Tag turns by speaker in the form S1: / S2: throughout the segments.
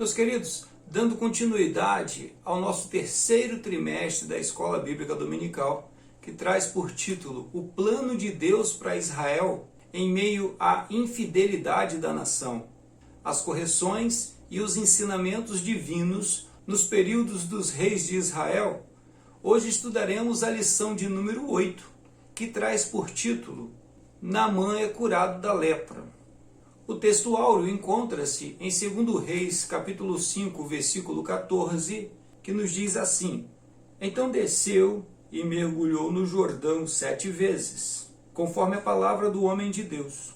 S1: Meus queridos, dando continuidade ao nosso terceiro trimestre da Escola Bíblica Dominical, que traz por título O Plano de Deus para Israel em meio à infidelidade da nação, as correções e os ensinamentos divinos nos períodos dos reis de Israel, hoje estudaremos a lição de número 8, que traz por título Naamã é curado da lepra. O texto áureo encontra-se em 2 Reis, capítulo 5, versículo 14, que nos diz assim: Então desceu e mergulhou no Jordão 7 vezes, conforme a palavra do homem de Deus.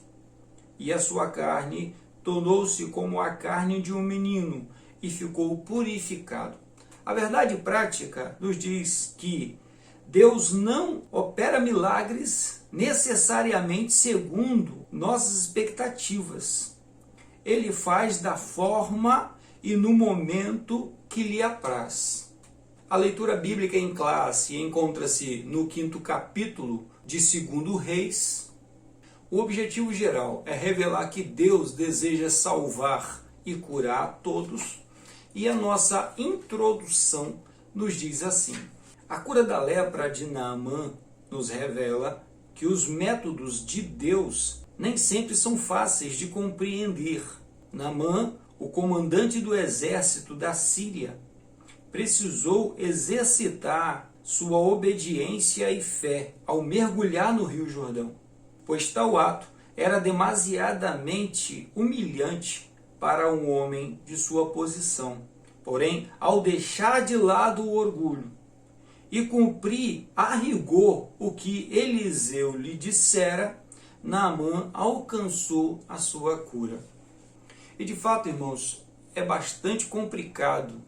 S1: E a sua carne tornou-se como a carne de um menino, e ficou purificado. A verdade prática nos diz que Deus não opera milagres necessariamente segundo nossas expectativas. Ele faz da forma e no momento que lhe apraz. A leitura bíblica em classe encontra-se no 5º capítulo de 2 Reis. O objetivo geral é revelar que Deus deseja salvar e curar a todos, e a nossa introdução nos diz assim: a cura da lepra de Naamã nos revela que os métodos de Deus nem sempre são fáceis de compreender. Naamã, o comandante do exército da Síria, precisou exercitar sua obediência e fé ao mergulhar no Rio Jordão, pois tal ato era demasiadamente humilhante para um homem de sua posição. Porém, ao deixar de lado o orgulho e cumprir a rigor o que Eliseu lhe dissera, Naamã alcançou a sua cura. E de fato, irmãos, é bastante complicado,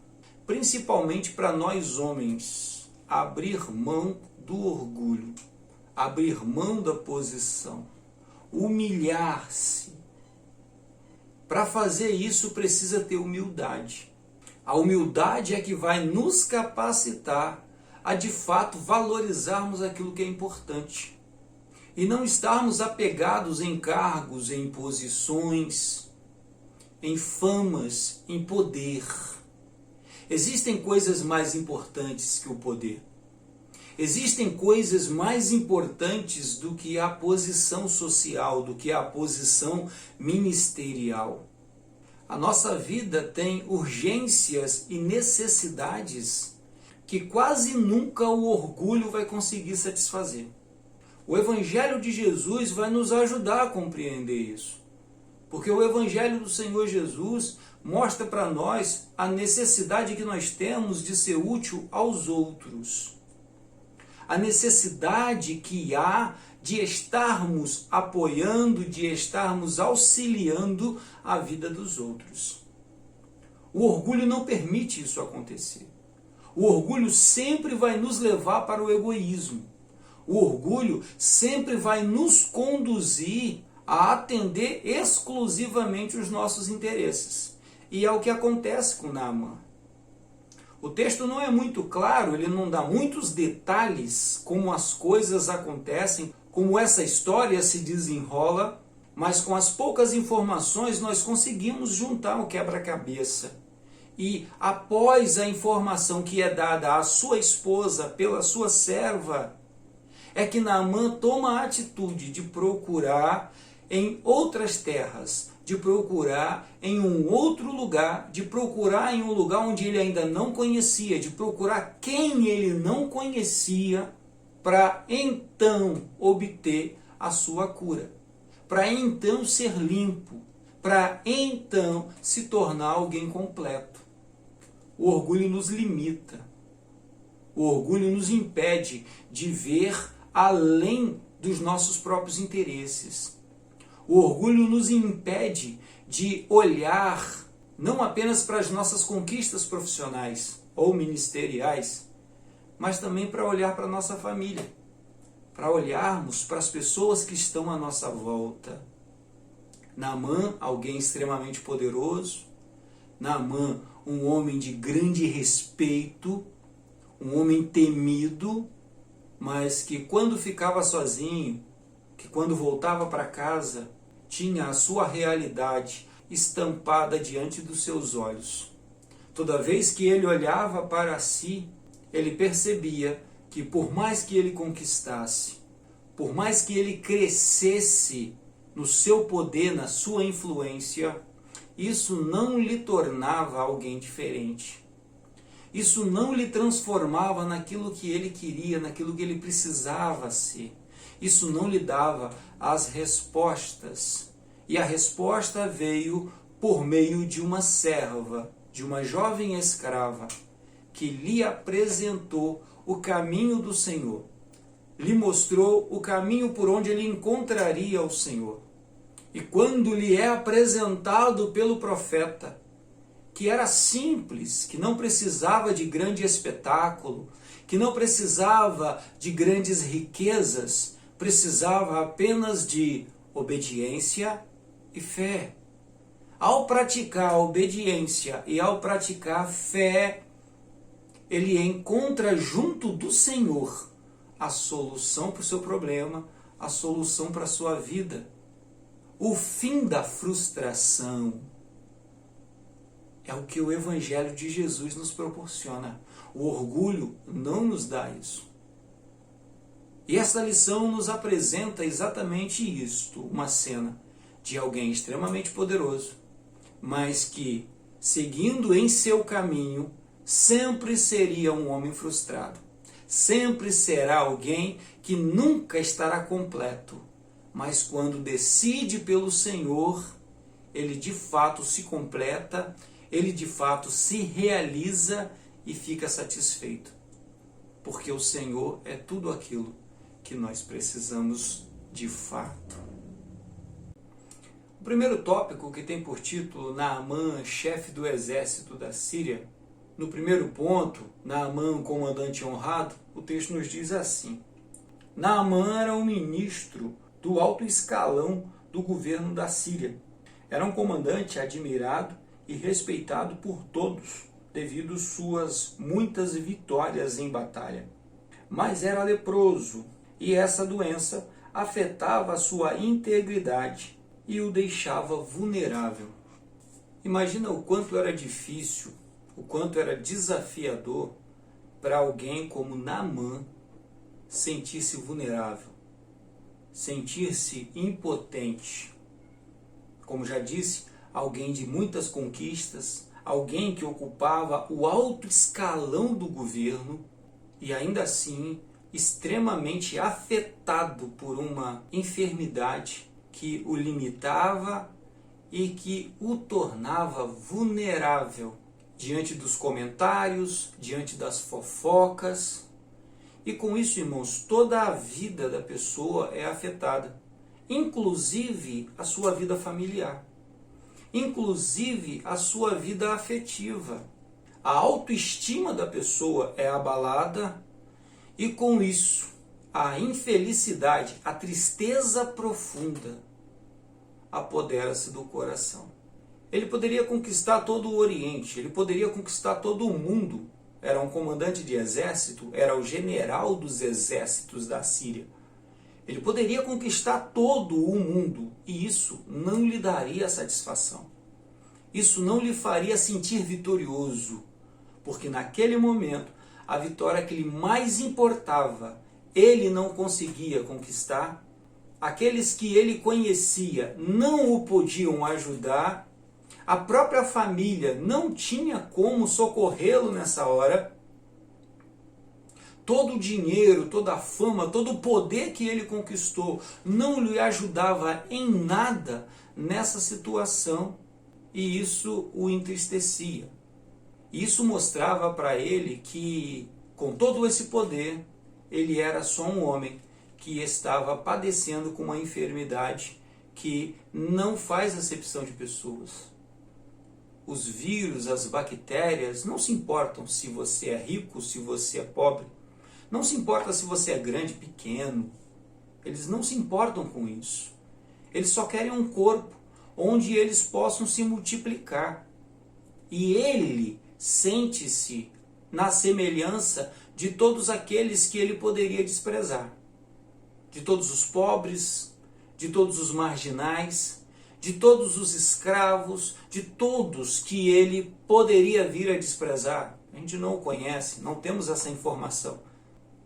S1: principalmente para nós homens, abrir mão do orgulho, abrir mão da posição, humilhar-se. Para fazer isso precisa ter humildade. A humildade é que vai nos capacitar a de fato valorizarmos aquilo que é importante e não estarmos apegados em cargos, em posições, em famas, em poder. Existem coisas mais importantes que o poder. Existem coisas mais importantes do que a posição social, do que a posição ministerial. A nossa vida tem urgências e necessidades que quase nunca o orgulho vai conseguir satisfazer. O Evangelho de Jesus vai nos ajudar a compreender isso. Porque o Evangelho do Senhor Jesus mostra para nós a necessidade que nós temos de ser útil aos outros. A necessidade que há de estarmos apoiando, de estarmos auxiliando a vida dos outros. O orgulho não permite isso acontecer. O orgulho sempre vai nos levar para o egoísmo. O orgulho sempre vai nos conduzir a atender exclusivamente os nossos interesses. E é o que acontece com Naamã. O texto não é muito claro, ele não dá muitos detalhes como as coisas acontecem, como essa história se desenrola, mas com as poucas informações nós conseguimos juntar o quebra-cabeça. E após a informação que é dada à sua esposa pela sua serva, é que Naamã toma a atitude de procurar em outras terras, de procurar em um outro lugar, de procurar em um lugar onde ele ainda não conhecia, de procurar quem ele não conhecia, para então obter a sua cura, para então ser limpo, para então se tornar alguém completo. O orgulho nos limita. O orgulho nos impede de ver além dos nossos próprios interesses. O orgulho nos impede de olhar não apenas para as nossas conquistas profissionais ou ministeriais, mas também para olhar para a nossa família, para olharmos para as pessoas que estão à nossa volta. Naamã, alguém extremamente poderoso. Naamã, um homem de grande respeito, um homem temido, mas que quando ficava sozinho, que quando voltava para casa, tinha a sua realidade estampada diante dos seus olhos. Toda vez que ele olhava para si, ele percebia que por mais que ele conquistasse, por mais que ele crescesse no seu poder, na sua influência, isso não lhe tornava alguém diferente. Isso não lhe transformava naquilo que ele queria, naquilo que ele precisava ser. Isso não lhe dava as respostas. E a resposta veio por meio de uma serva, de uma jovem escrava, que lhe apresentou o caminho do Senhor. Lhe mostrou o caminho por onde ele encontraria o Senhor. E quando lhe é apresentado pelo profeta, que era simples, que não precisava de grande espetáculo, que não precisava de grandes riquezas, precisava apenas de obediência e fé. Ao praticar a obediência e ao praticar a fé, ele encontra junto do Senhor a solução para o seu problema, a solução para a sua vida. O fim da frustração é o que o Evangelho de Jesus nos proporciona. O orgulho não nos dá isso. E esta lição nos apresenta exatamente isto, uma cena de alguém extremamente poderoso, mas que, seguindo em seu caminho, sempre seria um homem frustrado. Sempre será alguém que nunca estará completo. Mas quando decide pelo Senhor, ele de fato se completa, ele de fato se realiza e fica satisfeito. Porque o Senhor é tudo aquilo que nós precisamos de fato. O primeiro tópico, que tem por título Naamã, chefe do exército da Síria, no primeiro ponto, Naamã, comandante honrado, o texto nos diz assim: Naamã era um ministro do alto escalão do governo da Síria. Era um comandante admirado e respeitado por todos, devido suas muitas vitórias em batalha. Mas era leproso, e essa doença afetava a sua integridade e o deixava vulnerável. Imagina o quanto era difícil, o quanto era desafiador para alguém como Naamã sentir-se vulnerável, sentir-se impotente. Como já disse, alguém de muitas conquistas, alguém que ocupava o alto escalão do governo e ainda assim extremamente afetado por uma enfermidade que o limitava e que o tornava vulnerável diante dos comentários, diante das fofocas. E com isso, irmãos, toda a vida da pessoa é afetada, inclusive a sua vida familiar, inclusive a sua vida afetiva. A autoestima da pessoa é abalada e com isso a infelicidade, a tristeza profunda apodera-se do coração. Ele poderia conquistar todo o Oriente, ele poderia conquistar todo o mundo. Era um comandante de exército, era o general dos exércitos da Síria. Ele poderia conquistar todo o mundo e isso não lhe daria satisfação. Isso não lhe faria sentir vitorioso, porque naquele momento a vitória que lhe mais importava, ele não conseguia conquistar. Aqueles que ele conhecia não o podiam ajudar. A própria família não tinha como socorrê-lo nessa hora. Todo o dinheiro, toda a fama, todo o poder que ele conquistou não lhe ajudava em nada nessa situação e isso o entristecia. Isso mostrava para ele que, com todo esse poder, ele era só um homem que estava padecendo com uma enfermidade que não faz acepção de pessoas. Os vírus, as bactérias não se importam se você é rico, se você é pobre. Não se importa se você é grande, pequeno. Eles não se importam com isso. Eles só querem um corpo onde eles possam se multiplicar. E ele sente-se na semelhança de todos aqueles que ele poderia desprezar. De todos os pobres, de todos os marginais, de todos os escravos, de todos que ele poderia vir a desprezar. A gente não o conhece, não temos essa informação.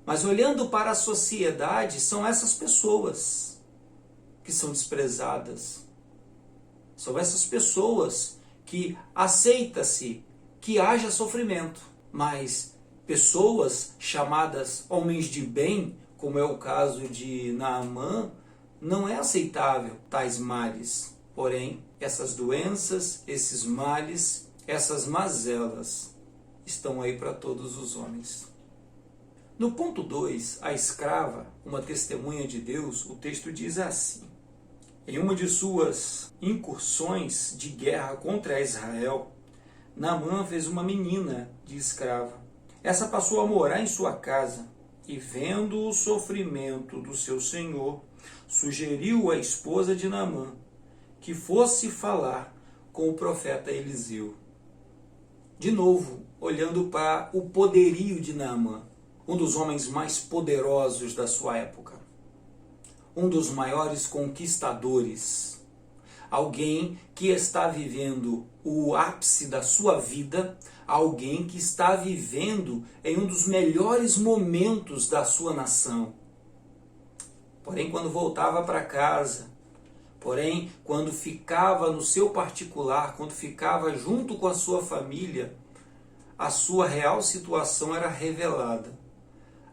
S1: Mas olhando para a sociedade, são essas pessoas que são desprezadas. São essas pessoas que aceita-se que haja sofrimento, mas pessoas chamadas homens de bem, como é o caso de Naamã, não é aceitável tais males. Porém, essas doenças, esses males, essas mazelas estão aí para todos os homens. No ponto 2, a escrava, uma testemunha de Deus, o texto diz assim: em uma de suas incursões de guerra contra Israel, Naamã fez uma menina de escrava. Essa passou a morar em sua casa e, vendo o sofrimento do seu senhor, sugeriu à esposa de Naamã que fosse falar com o profeta Eliseu. De novo, olhando para o poderio de Naamã, um dos homens mais poderosos da sua época, um dos maiores conquistadores, alguém que está vivendo o ápice da sua vida, alguém que está vivendo em um dos melhores momentos da sua nação. Porém, quando voltava para casa, porém, quando ficava no seu particular, quando ficava junto com a sua família, a sua real situação era revelada.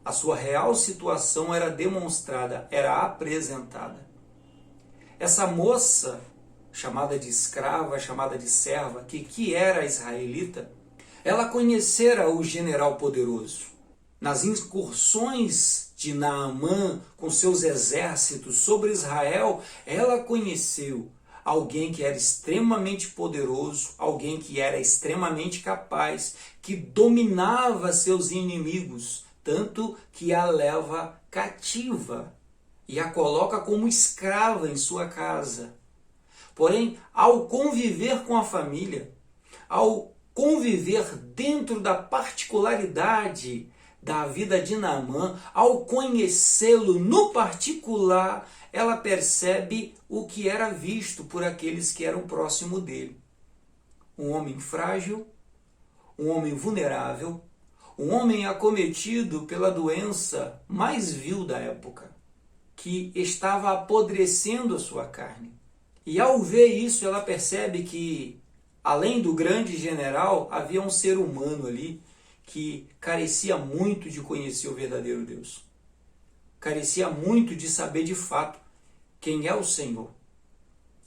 S1: A sua real situação era demonstrada, era apresentada. Essa moça, chamada de escrava, chamada de serva, que era israelita, ela conhecera o general poderoso. Nas incursões de Naamã com seus exércitos sobre Israel, ela conheceu alguém que era extremamente poderoso, alguém que era extremamente capaz, que dominava seus inimigos, tanto que a leva cativa e a coloca como escrava em sua casa. Porém, ao conviver com a família, ao conviver dentro da particularidade da vida de Naamã, ao conhecê-lo no particular, ela percebe o que era visto por aqueles que eram próximo dele. Um homem frágil, um homem vulnerável, um homem acometido pela doença mais vil da época, que estava apodrecendo a sua carne. E ao ver isso, ela percebe que, além do grande general, havia um ser humano ali que carecia muito de conhecer o verdadeiro Deus. Carecia muito de saber de fato quem é o Senhor.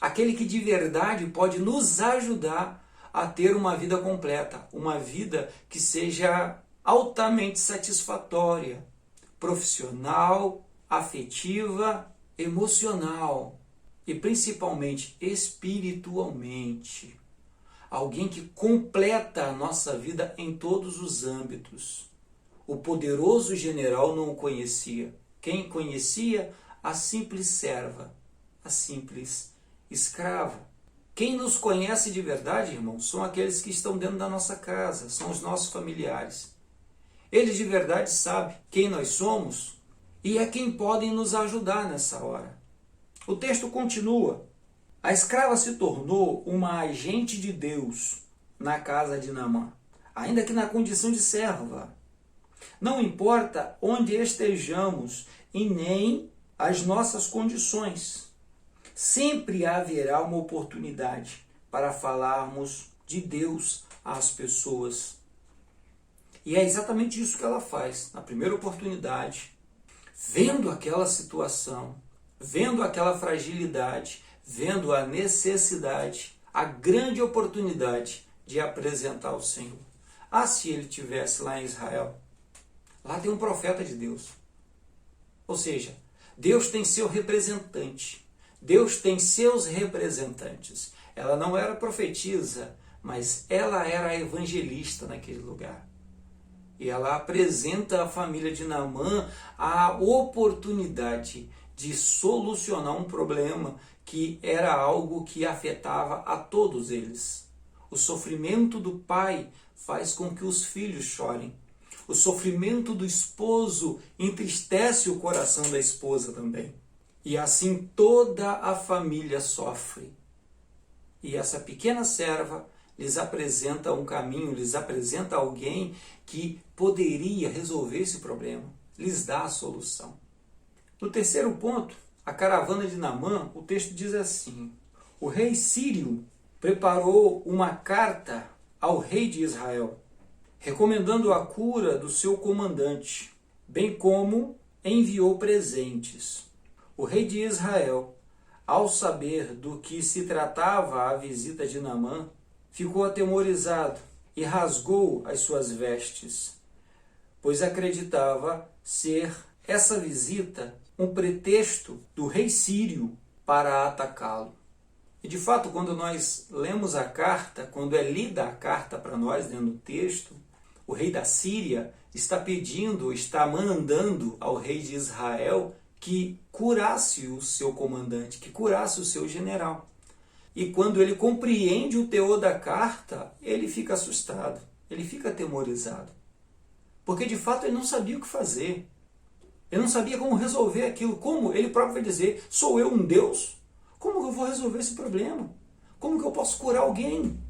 S1: Aquele que de verdade pode nos ajudar a ter uma vida completa, uma vida que seja altamente satisfatória, profissional, afetiva, emocional e principalmente espiritualmente. Alguém que completa a nossa vida em todos os âmbitos. O poderoso general não o conhecia. Quem conhecia? A simples serva, a simples escrava. Quem nos conhece de verdade, irmãos, são aqueles que estão dentro da nossa casa, são os nossos familiares. Eles de verdade sabem quem nós somos e é quem podem nos ajudar nessa hora. O texto continua. A escrava se tornou uma agente de Deus na casa de Naamã, ainda que na condição de serva. Não importa onde estejamos e nem as nossas condições. Sempre haverá uma oportunidade para falarmos de Deus às pessoas. E é exatamente isso que ela faz. Na primeira oportunidade, vendo aquela situação, vendo aquela fragilidade, vendo a necessidade, a grande oportunidade de apresentar o Senhor. Ah, se ele estivesse lá em Israel. Lá tem um profeta de Deus. Ou seja, Deus tem seu representante. Deus tem seus representantes. Ela não era profetisa, mas ela era a evangelista naquele lugar. E ela apresenta à família de Naamã a oportunidade de solucionar um problema que era algo que afetava a todos eles. O sofrimento do pai faz com que os filhos chorem. O sofrimento do esposo entristece o coração da esposa também. E assim toda a família sofre. E essa pequena serva lhes apresenta um caminho, lhes apresenta alguém que poderia resolver esse problema, lhes dá a solução. No terceiro ponto, a caravana de Naamã, o texto diz assim: o rei sírio preparou uma carta ao rei de Israel, recomendando a cura do seu comandante, bem como enviou presentes. O rei de Israel, ao saber do que se tratava a visita de Naamã, ficou atemorizado e rasgou as suas vestes, pois acreditava ser essa visita um pretexto do rei sírio para atacá-lo. E de fato, quando nós lemos a carta, quando é lida a carta para nós dentro do texto, o rei da Síria está pedindo, está mandando ao rei de Israel que curasse o seu comandante, que curasse o seu general. E quando ele compreende o teor da carta, ele fica assustado, ele fica atemorizado. Porque de fato ele não sabia o que fazer. Ele não sabia como resolver aquilo. Como ele próprio vai dizer, sou eu um Deus? Como que eu vou resolver esse problema? Como que eu posso curar alguém?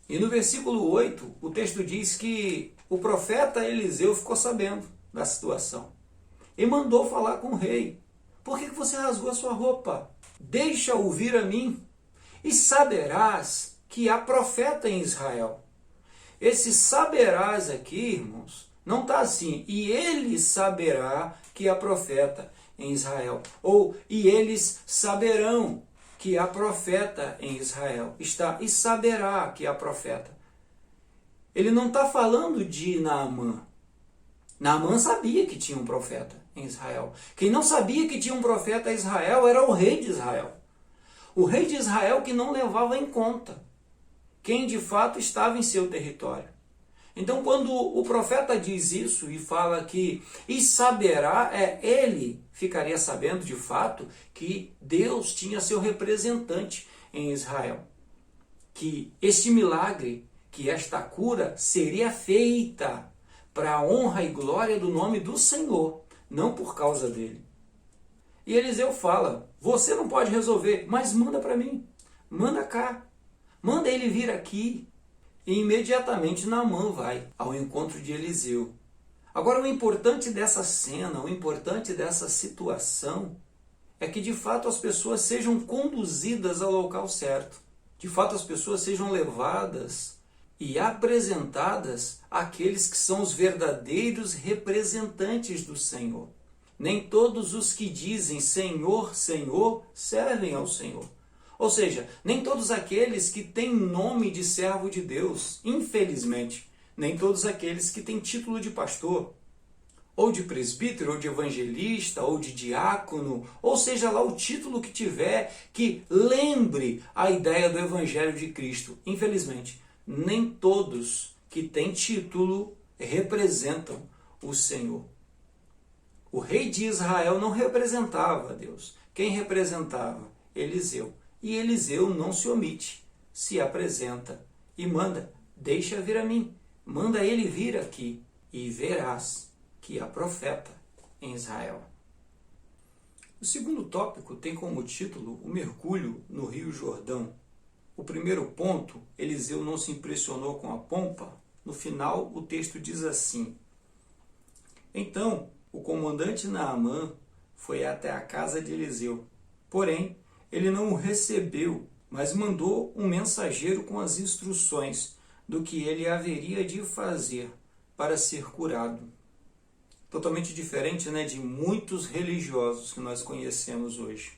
S1: E no versículo 8, o texto diz que o profeta Eliseu ficou sabendo da situação e mandou falar com o rei. Por que você rasgou a sua roupa? Deixa-o vir a mim, e saberás que há profeta em Israel. Esse saberás aqui, irmãos, não está assim, e ele saberá que há profeta em Israel. Ou, e eles saberão que há profeta em Israel. Está, e saberá que há profeta. Ele não está falando de Naamã. Naamã sabia que tinha um profeta em Israel. Quem não sabia que tinha um profeta em Israel era o rei de Israel. O rei de Israel que não levava em conta quem de fato estava em seu território. Então, quando o profeta diz isso e fala que e saberá, ele ficaria sabendo de fato que Deus tinha seu representante em Israel. Que este milagre, que esta cura seria feita para a honra e glória do nome do Senhor, não por causa dele. E Eliseu fala, você não pode resolver, mas manda para mim, manda cá, manda ele vir aqui. E imediatamente Naamã vai ao encontro de Eliseu. Agora, o importante dessa cena, o importante dessa situação, é que de fato as pessoas sejam conduzidas ao local certo. De fato as pessoas sejam levadas e apresentadas àqueles que são os verdadeiros representantes do Senhor. Nem todos os que dizem Senhor, Senhor, servem ao Senhor. Ou seja, nem todos aqueles que têm nome de servo de Deus, infelizmente, nem todos aqueles que têm título de pastor, ou de presbítero, ou de evangelista, ou de diácono, ou seja lá o título que tiver, que lembre a ideia do Evangelho de Cristo. Infelizmente, nem todos que têm título representam o Senhor. O rei de Israel não representava a Deus. Quem representava? Eliseu. E Eliseu não se omite, se apresenta e manda, deixa vir a mim, manda ele vir aqui e verás que há profeta em Israel. O segundo tópico tem como título o mergulho no Rio Jordão. O primeiro ponto, Eliseu não se impressionou com a pompa. No final, o texto diz assim: então, o comandante Naamã foi até a casa de Eliseu, porém, ele não o recebeu, mas mandou um mensageiro com as instruções do que ele haveria de fazer para ser curado. Totalmente diferente, né, de muitos religiosos que nós conhecemos hoje.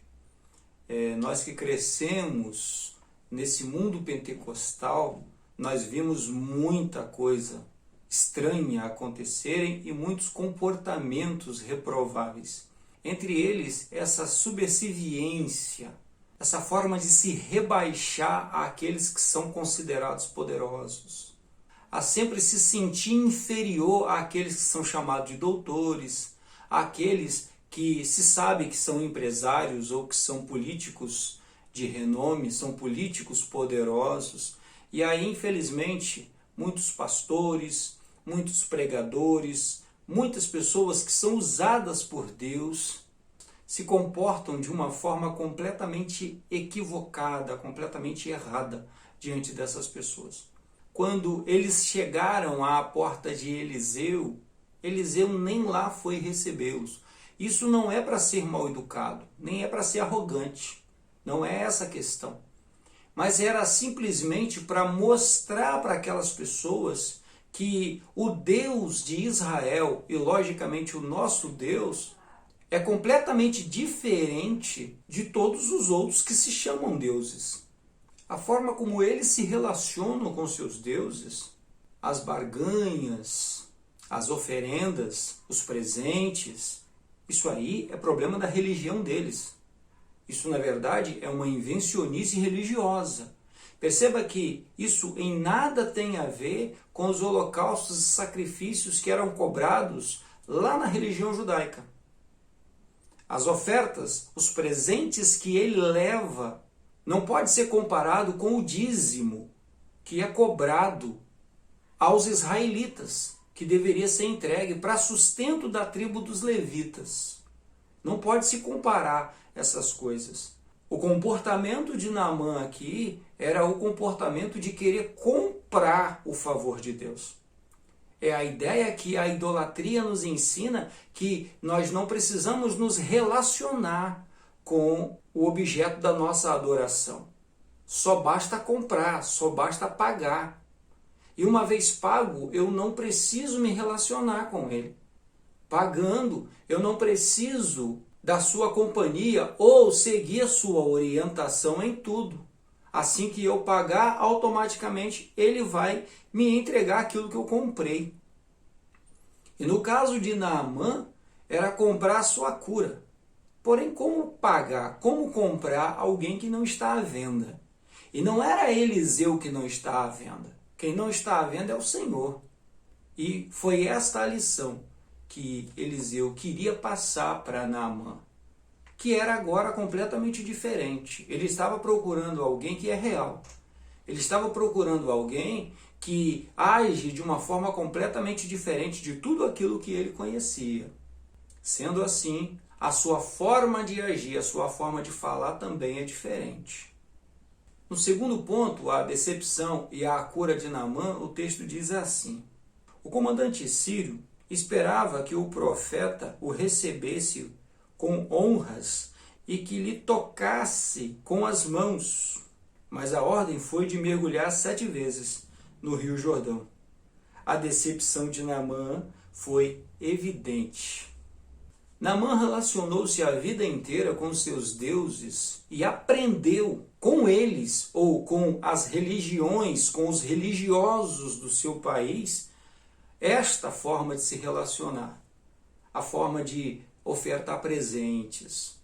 S1: Nós que crescemos nesse mundo pentecostal, nós vimos muita coisa estranha acontecerem e muitos comportamentos reprováveis. Entre eles, essa subserviência, essa forma de se rebaixar àqueles que são considerados poderosos, a sempre se sentir inferior àqueles que são chamados de doutores, àqueles que se sabe que são empresários ou que são políticos de renome, são políticos poderosos. E aí, infelizmente, muitos pastores, muitos pregadores, muitas pessoas que são usadas por Deus, se comportam de uma forma completamente equivocada, completamente errada diante dessas pessoas. Quando eles chegaram à porta de Eliseu, Eliseu nem lá foi recebê-los. Isso não é para ser mal educado, nem é para ser arrogante. Não é essa a questão. Mas era simplesmente para mostrar para aquelas pessoas que o Deus de Israel, e logicamente o nosso Deus, é completamente diferente de todos os outros que se chamam deuses. A forma como eles se relacionam com seus deuses, as barganhas, as oferendas, os presentes, isso aí é problema da religião deles. Isso, na verdade, é uma invencionice religiosa. Perceba que isso em nada tem a ver com os holocaustos e sacrifícios que eram cobrados lá na religião judaica. As ofertas, os presentes que ele leva, não pode ser comparado com o dízimo que é cobrado aos israelitas, que deveria ser entregue para sustento da tribo dos levitas. Não pode se comparar essas coisas. O comportamento de Naamã aqui era o comportamento de querer comprar o favor de Deus. É a ideia que a idolatria nos ensina que nós não precisamos nos relacionar com o objeto da nossa adoração. Só basta comprar, só basta pagar. E uma vez pago, eu não preciso me relacionar com ele. Pagando, eu não preciso da sua companhia ou seguir a sua orientação em tudo. Assim que eu pagar, automaticamente ele vai me entregar aquilo que eu comprei. E no caso de Naamã, era comprar a sua cura. Porém, como pagar, como comprar alguém que não está à venda? E não era Eliseu que não está à venda. Quem não está à venda é o Senhor. E foi esta a lição que Eliseu queria passar para Naamã, que era agora completamente diferente. Ele estava procurando alguém que é real. Ele estava procurando alguém que age de uma forma completamente diferente de tudo aquilo que ele conhecia. Sendo assim, a sua forma de agir, a sua forma de falar também é diferente. No segundo ponto, a decepção e a cura de Naamã, o texto diz assim: o comandante sírio esperava que o profeta o recebesse com honras e que lhe tocasse com as mãos, mas a ordem foi de mergulhar 7 vezes no Rio Jordão. A decepção de Naamã foi evidente. Naamã relacionou-se a vida inteira com seus deuses e aprendeu com eles, ou com as religiões, com os religiosos do seu país, esta forma de se relacionar. A forma de ofertar presentes,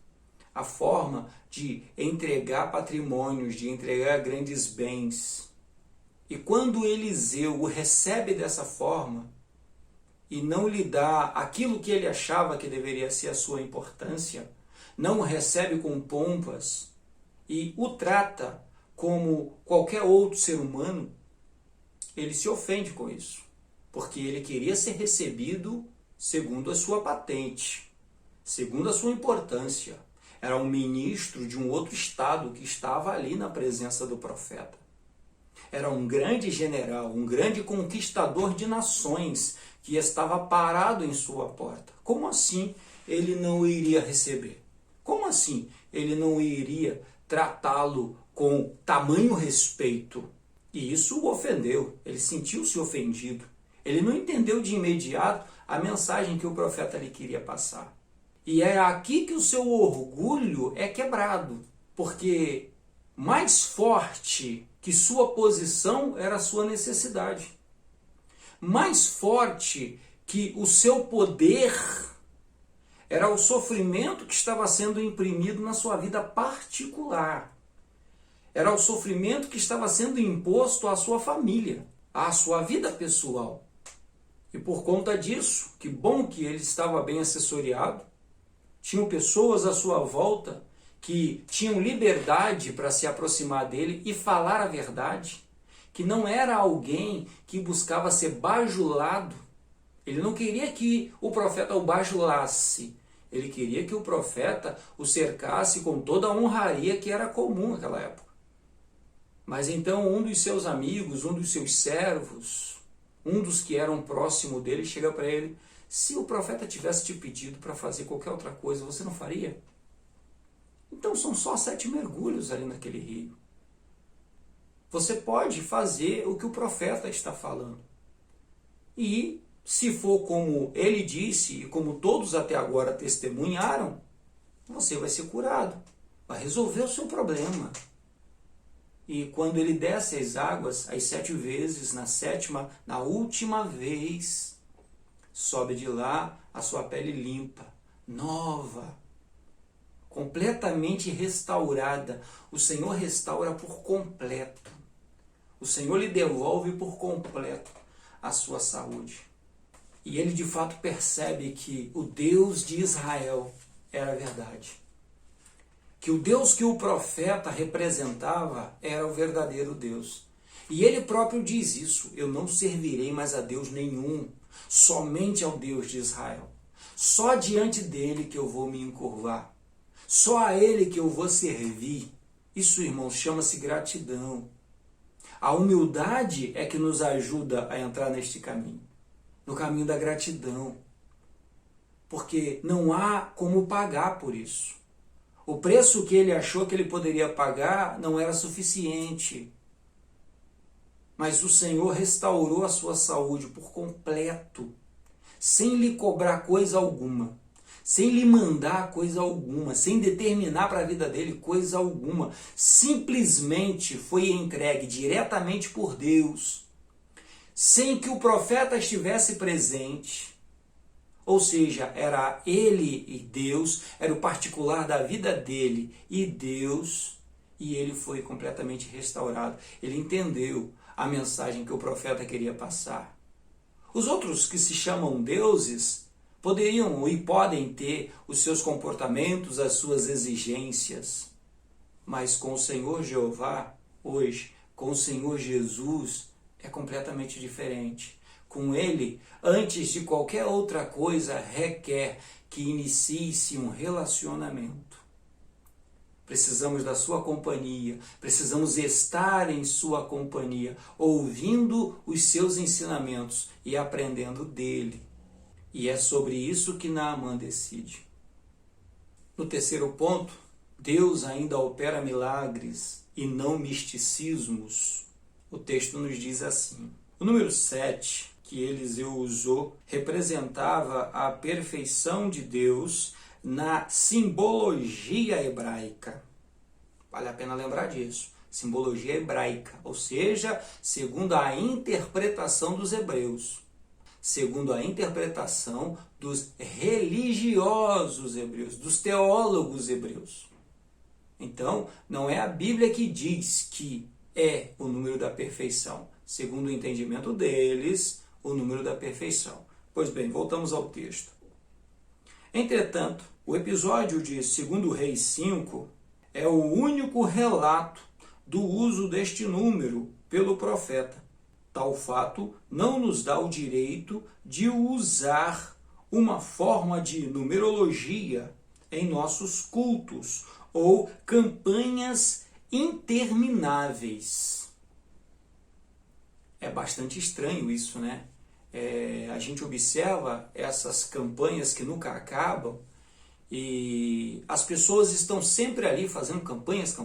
S1: a forma de entregar patrimônios, de entregar grandes bens. E quando Eliseu o recebe dessa forma, e não lhe dá aquilo que ele achava que deveria ser a sua importância, não o recebe com pompas e o trata como qualquer outro ser humano, ele se ofende com isso, porque ele queria ser recebido segundo a sua patente, segundo a sua importância. Era um ministro de um outro estado que estava ali na presença do profeta. Era um grande general, um grande conquistador de nações que estava parado em sua porta. Como assim ele não iria receber? Como assim ele não iria tratá-lo com tamanho respeito? E isso o ofendeu, ele sentiu-se ofendido. Ele não entendeu de imediato a mensagem que o profeta lhe queria passar. E é aqui que o seu orgulho é quebrado, porque mais forte que sua posição era a sua necessidade. Mais forte que o seu poder era o sofrimento que estava sendo imprimido na sua vida particular. Era o sofrimento que estava sendo imposto à sua família, à sua vida pessoal. E por conta disso, que bom que ele estava bem assessoriado, tinham pessoas à sua volta que tinham liberdade para se aproximar dele e falar a verdade, que não era alguém que buscava ser bajulado. Ele não queria que o profeta o bajulasse, Ele queria que o profeta o cercasse com toda a honraria que era comum naquela época. Mas então um dos seus amigos, um dos seus servos, um dos que eram próximo dele, chega para ele: se o profeta tivesse te pedido para fazer qualquer outra coisa, você não faria? Então são só 7 mergulhos ali naquele rio. Você pode fazer o que o profeta está falando. E se for como ele disse e como todos até agora testemunharam, você vai ser curado, vai resolver o seu problema. E quando ele desce as águas, as 7 vezes, na sétima, na última vez, sobe de lá a sua pele limpa, nova, completamente restaurada. O Senhor restaura por completo. O Senhor lhe devolve por completo a sua saúde. E ele de fato percebe que o Deus de Israel era verdade. Que o Deus que o profeta representava era o verdadeiro Deus. E ele próprio diz isso: eu não servirei mais a Deus nenhum, somente ao Deus de Israel. Só diante dele que eu vou me encurvar. Só a ele que eu vou servir. Isso, irmãos, chama-se gratidão. A humildade é que nos ajuda a entrar neste caminho. No caminho da gratidão. Porque não há como pagar por isso. O preço que ele achou que ele poderia pagar não era suficiente. Mas o Senhor restaurou a sua saúde por completo, sem lhe cobrar coisa alguma, sem lhe mandar coisa alguma, sem determinar para a vida dele coisa alguma. Simplesmente foi entregue diretamente por Deus, sem que o profeta estivesse presente. Ou seja, era ele e Deus, era o particular da vida dele e Deus, e ele foi completamente restaurado. Ele entendeu a mensagem que o profeta queria passar. Os outros que se chamam deuses poderiam e podem ter os seus comportamentos, as suas exigências, mas com o Senhor Jeová, hoje, com o Senhor Jesus, é completamente diferente. Com ele, antes de qualquer outra coisa, requer que inicie-se um relacionamento. Precisamos da sua companhia, precisamos estar em sua companhia, ouvindo os seus ensinamentos e aprendendo dele. E é sobre isso que Naamã decide. No terceiro ponto, Deus ainda opera milagres e não misticismos. O texto nos diz assim: o número 7, que Eliseu usou, representava a perfeição de Deus na simbologia hebraica. Vale a pena lembrar disso. Simbologia hebraica, ou seja, segundo a interpretação dos hebreus, segundo a interpretação dos religiosos hebreus, dos teólogos hebreus. Então, não é a Bíblia que diz que é o número da perfeição. Segundo o entendimento deles, o número da perfeição. Pois bem, voltamos ao texto. Entretanto, o episódio de 2 Reis 5 é o único relato do uso deste número pelo profeta. Tal fato não nos dá o direito de usar uma forma de numerologia em nossos cultos ou campanhas intermináveis. É bastante estranho isso, né? A gente observa essas campanhas que nunca acabam e as pessoas estão sempre ali fazendo campanhas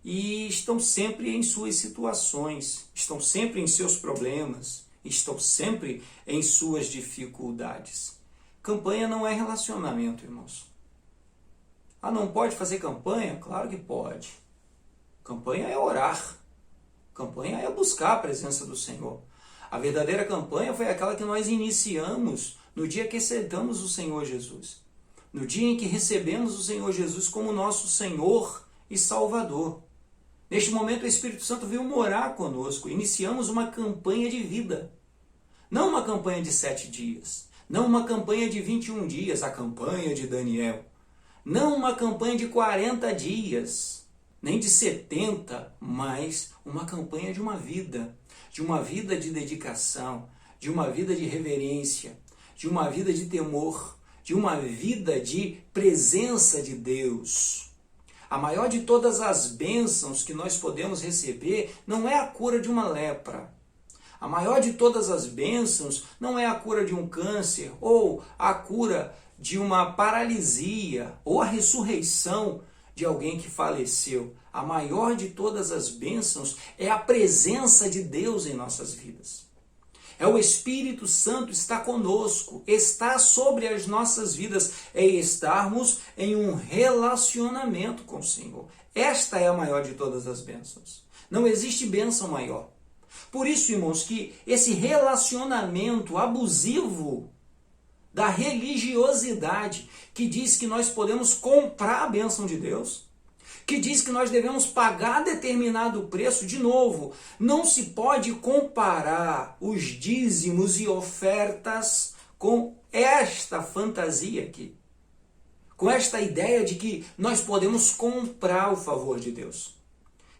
S1: e estão sempre em suas situações, estão sempre em seus problemas, estão sempre em suas dificuldades. Campanha não é relacionamento, irmãos. Ah, não pode fazer campanha? Claro que pode. Campanha é orar. Campanha é buscar a presença do Senhor. A verdadeira campanha foi aquela que nós iniciamos no dia que aceitamos o Senhor Jesus. No dia em que recebemos o Senhor Jesus como nosso Senhor e Salvador. Neste momento o Espírito Santo veio morar conosco. Iniciamos uma campanha de vida. Não uma campanha de 7 dias. Não uma campanha de 21 dias, a campanha de Daniel. Não uma campanha de 40 dias. Nem de 70, mas uma campanha de uma vida de dedicação, de uma vida de reverência, de uma vida de temor, de uma vida de presença de Deus. A maior de todas as bênçãos que nós podemos receber não é a cura de uma lepra. A maior de todas as bênçãos não é a cura de um câncer, ou a cura de uma paralisia, ou a ressurreição de alguém que faleceu. A maior de todas as bênçãos é a presença de Deus em nossas vidas. É o Espírito Santo está conosco, está sobre as nossas vidas, é estarmos em um relacionamento com o Senhor. Esta é a maior de todas as bênçãos. Não existe bênção maior. Por isso, irmãos, que esse relacionamento abusivo da religiosidade, que diz que nós podemos comprar a bênção de Deus, que diz que nós devemos pagar determinado preço, de novo, não se pode comparar os dízimos e ofertas com esta fantasia aqui, com esta ideia de que nós podemos comprar o favor de Deus.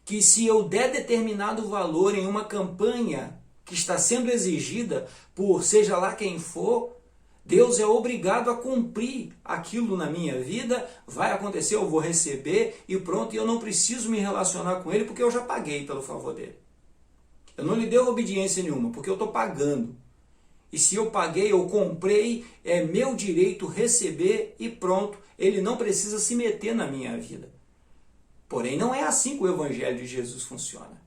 S1: Que se eu der determinado valor em uma campanha que está sendo exigida por seja lá quem for, Deus é obrigado a cumprir aquilo na minha vida, vai acontecer, eu vou receber e pronto, e eu não preciso me relacionar com Ele porque eu já paguei pelo favor dele. Eu não lhe dei obediência nenhuma, porque eu estou pagando. E se eu paguei, eu comprei, é meu direito receber e pronto, Ele não precisa se meter na minha vida. Porém, não é assim que o Evangelho de Jesus funciona.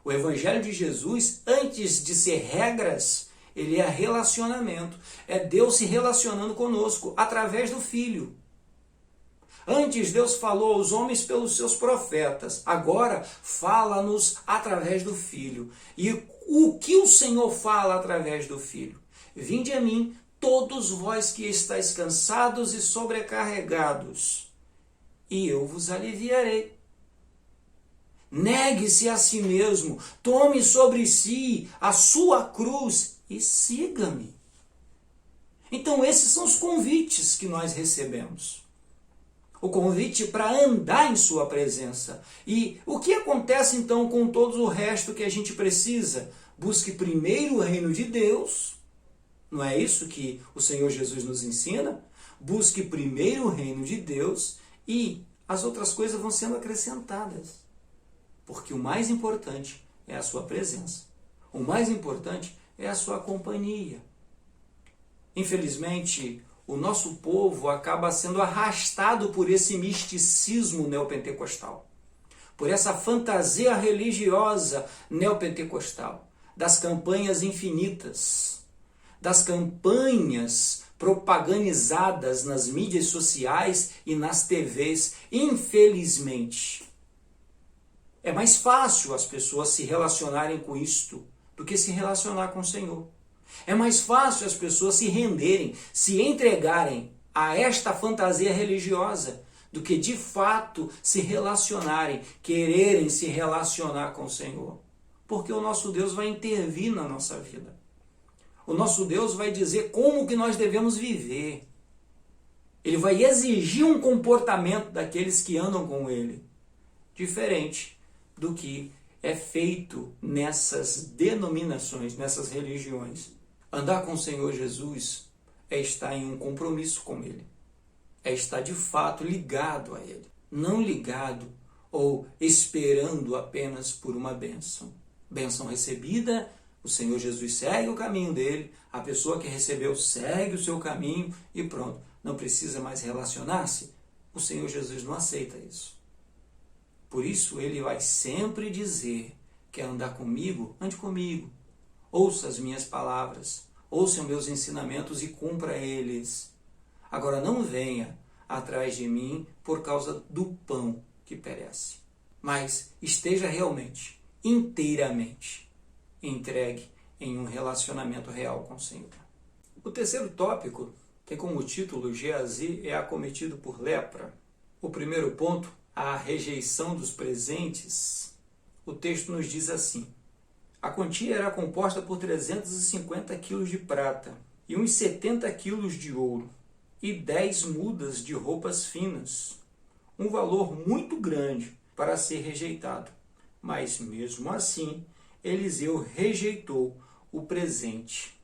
S1: O Evangelho de Jesus, antes de ser regras, ele é relacionamento. É Deus se relacionando conosco através do Filho. Antes Deus falou aos homens pelos seus profetas. Agora fala-nos através do Filho. E o que o Senhor fala através do Filho? Vinde a mim, todos vós que estáis cansados e sobrecarregados, e eu vos aliviarei. Negue-se a si mesmo, tome sobre si a sua cruz e siga-me. Então esses são os convites que nós recebemos. O convite para andar em sua presença. E o que acontece então com todo o resto que a gente precisa? Busque primeiro o reino de Deus. Não é isso que o Senhor Jesus nos ensina? Busque primeiro o reino de Deus e as outras coisas vão sendo acrescentadas. Porque o mais importante é a sua presença. O mais importante é a sua companhia. Infelizmente, o nosso povo acaba sendo arrastado por esse misticismo neopentecostal, por essa fantasia religiosa neopentecostal, das campanhas infinitas, das campanhas propagandizadas nas mídias sociais e nas TVs, infelizmente. É mais fácil as pessoas se relacionarem com isto do que se relacionar com o Senhor. É mais fácil as pessoas se renderem, se entregarem a esta fantasia religiosa do que de fato se relacionarem, quererem se relacionar com o Senhor. Porque o nosso Deus vai intervir na nossa vida. O nosso Deus vai dizer como que nós devemos viver. Ele vai exigir um comportamento daqueles que andam com Ele, diferente do que é feito nessas denominações, nessas religiões. Andar com o Senhor Jesus é estar em um compromisso com Ele. É estar de fato ligado a Ele. Não ligado ou esperando apenas por uma bênção. Bênção recebida, o Senhor Jesus segue o caminho dele, a pessoa que recebeu segue o seu caminho e pronto. Não precisa mais relacionar-se. O Senhor Jesus não aceita isso. Por isso ele vai sempre dizer: quer andar comigo? Ande comigo. Ouça as minhas palavras, ouça os meus ensinamentos e cumpra eles. Agora não venha atrás de mim por causa do pão que perece, mas esteja realmente, inteiramente entregue em um relacionamento real com o Senhor. O terceiro tópico tem como título: Geazi é acometido por lepra. O primeiro ponto, a rejeição dos presentes. O texto nos diz assim: a quantia era composta por 350 quilos de prata e uns 70 quilos de ouro e 10 mudas de roupas finas, um valor muito grande para ser rejeitado. Mas mesmo assim, Eliseu rejeitou o presente.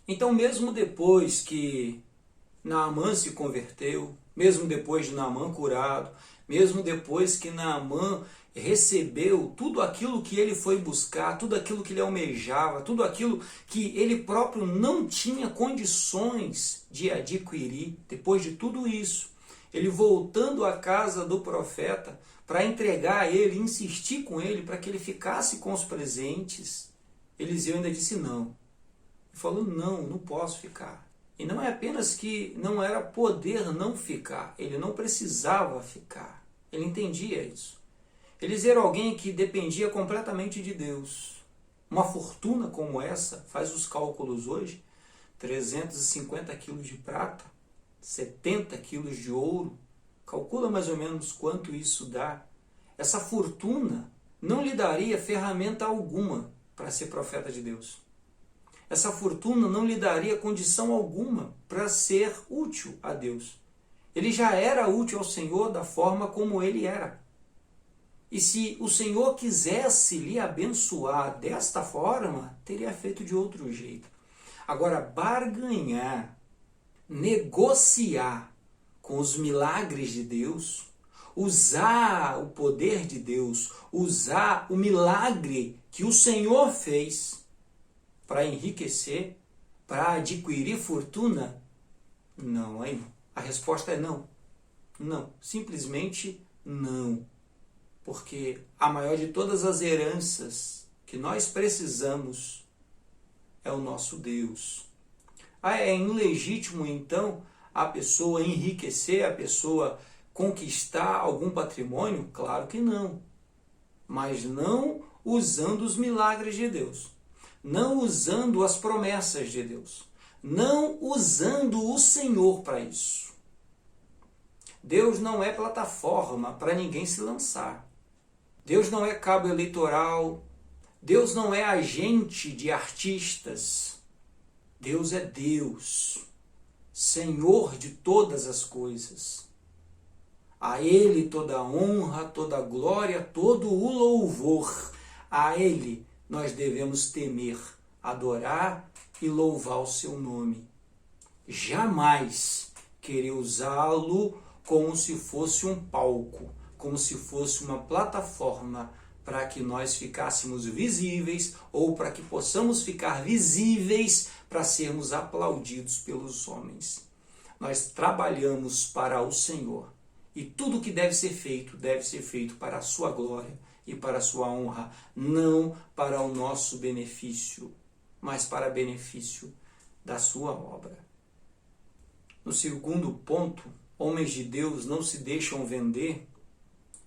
S1: Então, mesmo depois que Naamã se converteu, mesmo depois de Naamã curado, mesmo depois que Naamã recebeu tudo aquilo que ele foi buscar, tudo aquilo que ele almejava, tudo aquilo que ele próprio não tinha condições de adquirir, depois de tudo isso, ele voltando à casa do profeta para entregar a ele, insistir com ele para que ele ficasse com os presentes, Eliseu ainda disse não. Ele falou, não posso ficar. E não é apenas que não era poder não ficar, ele não precisava ficar. Ele entendia isso. Eliseu era alguém que dependia completamente de Deus. Uma fortuna como essa, faz os cálculos hoje, 350 quilos de prata, 70 quilos de ouro, calcula mais ou menos quanto isso dá. Essa fortuna não lhe daria ferramenta alguma para ser profeta de Deus. Essa fortuna não lhe daria condição alguma para ser útil a Deus. Ele já era útil ao Senhor da forma como ele era. E se o Senhor quisesse lhe abençoar desta forma, teria feito de outro jeito. Agora, barganhar, negociar com os milagres de Deus, usar o poder de Deus, usar o milagre que o Senhor fez para enriquecer, para adquirir fortuna, não, aí não. A resposta é não. Não, simplesmente não. Porque a maior de todas as heranças que nós precisamos é o nosso Deus. É ilegítimo, então, a pessoa enriquecer, a pessoa conquistar algum patrimônio? Claro que não. Mas não usando os milagres de Deus. Não usando as promessas de Deus. Não usando o Senhor para isso. Deus não é plataforma para ninguém se lançar. Deus não é cabo eleitoral. Deus não é agente de artistas. Deus é Deus, Senhor de todas as coisas. A Ele toda a honra, toda a glória, todo o louvor. A Ele nós devemos temer, adorar e louvar o seu nome. Jamais querer usá-lo como se fosse um palco, como se fosse uma plataforma para que nós ficássemos visíveis ou para que possamos ficar visíveis para sermos aplaudidos pelos homens. Nós trabalhamos para o Senhor e tudo que deve ser feito para a sua glória e para a sua honra, não para o nosso benefício, mas para benefício da sua obra. No segundo ponto, homens de Deus não se deixam vender.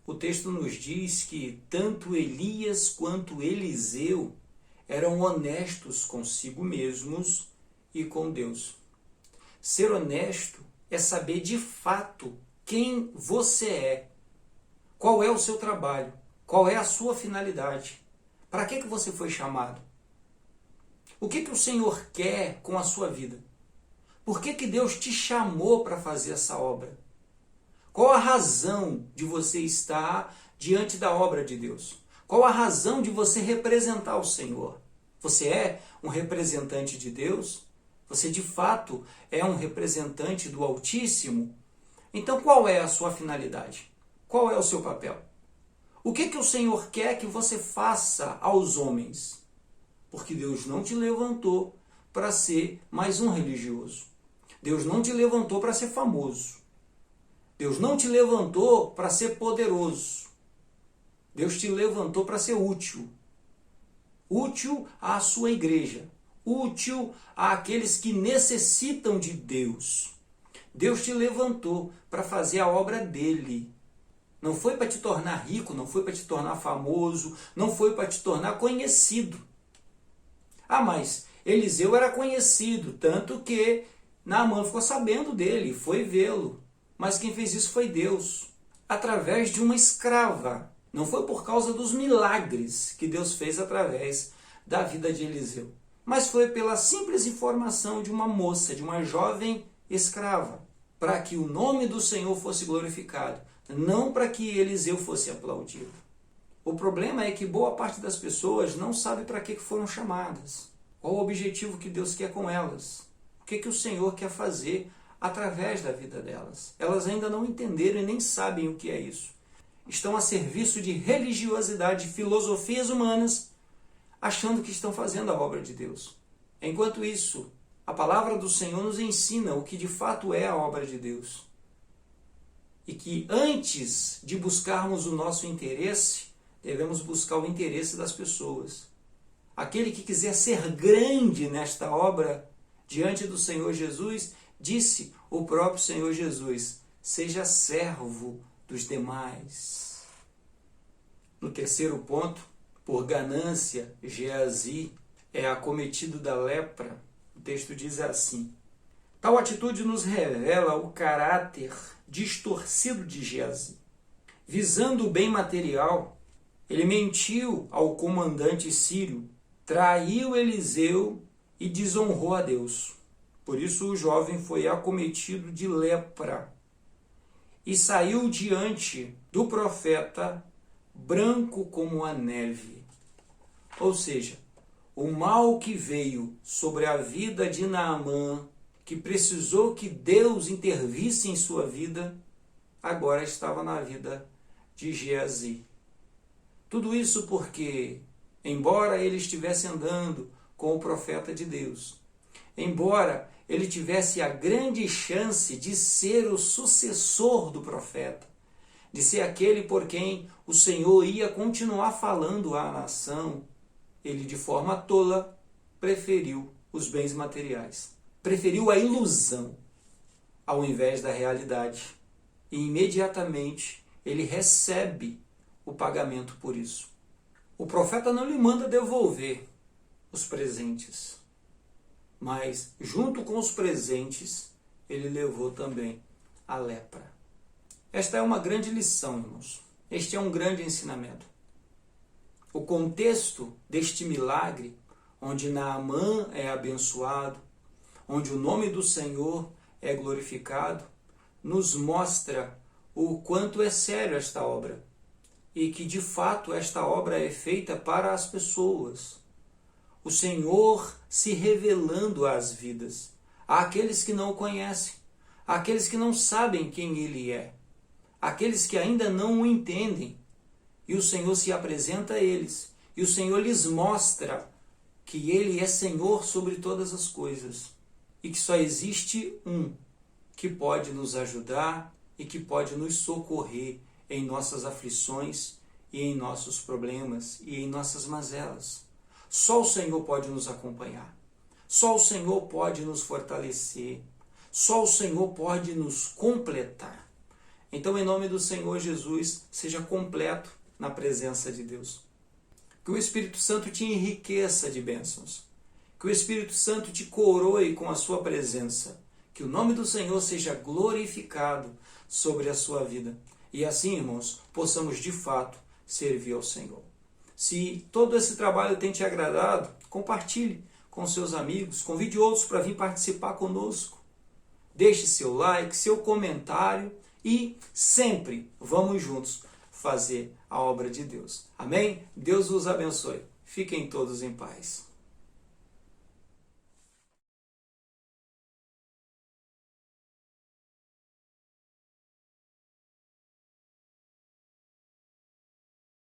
S1: O texto nos diz que tanto Elias quanto Eliseu eram honestos consigo mesmos e com Deus. Ser honesto é saber de fato quem você é, qual é o seu trabalho, qual é a sua finalidade, para que você foi chamado, o que o Senhor quer com a sua vida, por que Deus te chamou para fazer essa obra. Qual a razão de você estar diante da obra de Deus? Qual a razão de você representar o Senhor? Você é um representante de Deus? Você de fato é um representante do Altíssimo? Então qual é a sua finalidade? Qual é o seu papel? O que o Senhor quer que você faça aos homens? Porque Deus não te levantou para ser mais um religioso. Deus não te levantou para ser famoso. Deus não te levantou para ser poderoso. Deus te levantou para ser útil. Útil à sua igreja. Útil àqueles que necessitam de Deus. Deus te levantou para fazer a obra dele. Não foi para te tornar rico, não foi para te tornar famoso, não foi para te tornar conhecido. Mas Eliseu era conhecido, tanto que Naamã ficou sabendo dele, foi vê-lo. Mas quem fez isso foi Deus, através de uma escrava. Não foi por causa dos milagres que Deus fez através da vida de Eliseu, mas foi pela simples informação de uma moça, de uma jovem escrava, para que o nome do Senhor fosse glorificado, não para que Eliseu fosse aplaudido. O problema é que boa parte das pessoas não sabe para que foram chamadas. Qual o objetivo que Deus quer com elas? O que o Senhor quer fazer através da vida delas? Elas ainda não entenderam e nem sabem o que é isso. Estão a serviço de religiosidade, de filosofias humanas, achando que estão fazendo a obra de Deus. Enquanto isso, a palavra do Senhor nos ensina o que de fato é a obra de Deus. E que antes de buscarmos o nosso interesse, devemos buscar o interesse das pessoas. Aquele que quiser ser grande nesta obra, diante do Senhor Jesus, disse o próprio Senhor Jesus, seja servo dos demais. No terceiro ponto, por ganância, Geazi é acometido da lepra. O texto diz assim: tal atitude nos revela o caráter distorcido de Geazi. Visando o bem material, ele mentiu ao comandante sírio, traiu Eliseu e desonrou a Deus. Por isso o jovem foi acometido de lepra e saiu diante do profeta branco como a neve. Ou seja, o mal que veio sobre a vida de Naamã, que precisou que Deus intervisse em sua vida, agora estava na vida de Geazi. Tudo isso porque, embora ele estivesse andando com o profeta de Deus, embora ele tivesse a grande chance de ser o sucessor do profeta, de ser aquele por quem o Senhor ia continuar falando à nação, ele de forma tola preferiu os bens materiais. Preferiu a ilusão ao invés da realidade. E imediatamente ele recebe o pagamento por isso. O profeta não lhe manda devolver os presentes, mas junto com os presentes ele levou também a lepra. Esta é uma grande lição, irmãos. Este é um grande ensinamento. O contexto deste milagre, onde Naamã é abençoado, onde o nome do Senhor é glorificado, nos mostra o quanto é sério esta obra e que de fato esta obra é feita para as pessoas. O Senhor se revelando às vidas, àqueles que não o conhecem, àqueles que não sabem quem Ele é, àqueles que ainda não o entendem. E o Senhor se apresenta a eles, e o Senhor lhes mostra que Ele é Senhor sobre todas as coisas, e que só existe um que pode nos ajudar e que pode nos socorrer em nossas aflições e em nossos problemas e em nossas mazelas. Só o Senhor pode nos acompanhar, só o Senhor pode nos fortalecer, só o Senhor pode nos completar. Então, em nome do Senhor Jesus, seja completo na presença de Deus. Que o Espírito Santo te enriqueça de bênçãos. Que o Espírito Santo te coroe com a sua presença. Que o nome do Senhor seja glorificado sobre a sua vida. E assim, irmãos, possamos de fato servir ao Senhor. Se todo esse trabalho tem te agradado, compartilhe com seus amigos, convide outros para vir participar conosco. Deixe seu like, seu comentário e sempre vamos juntos fazer a obra de Deus. Amém? Deus os abençoe. Fiquem todos em paz.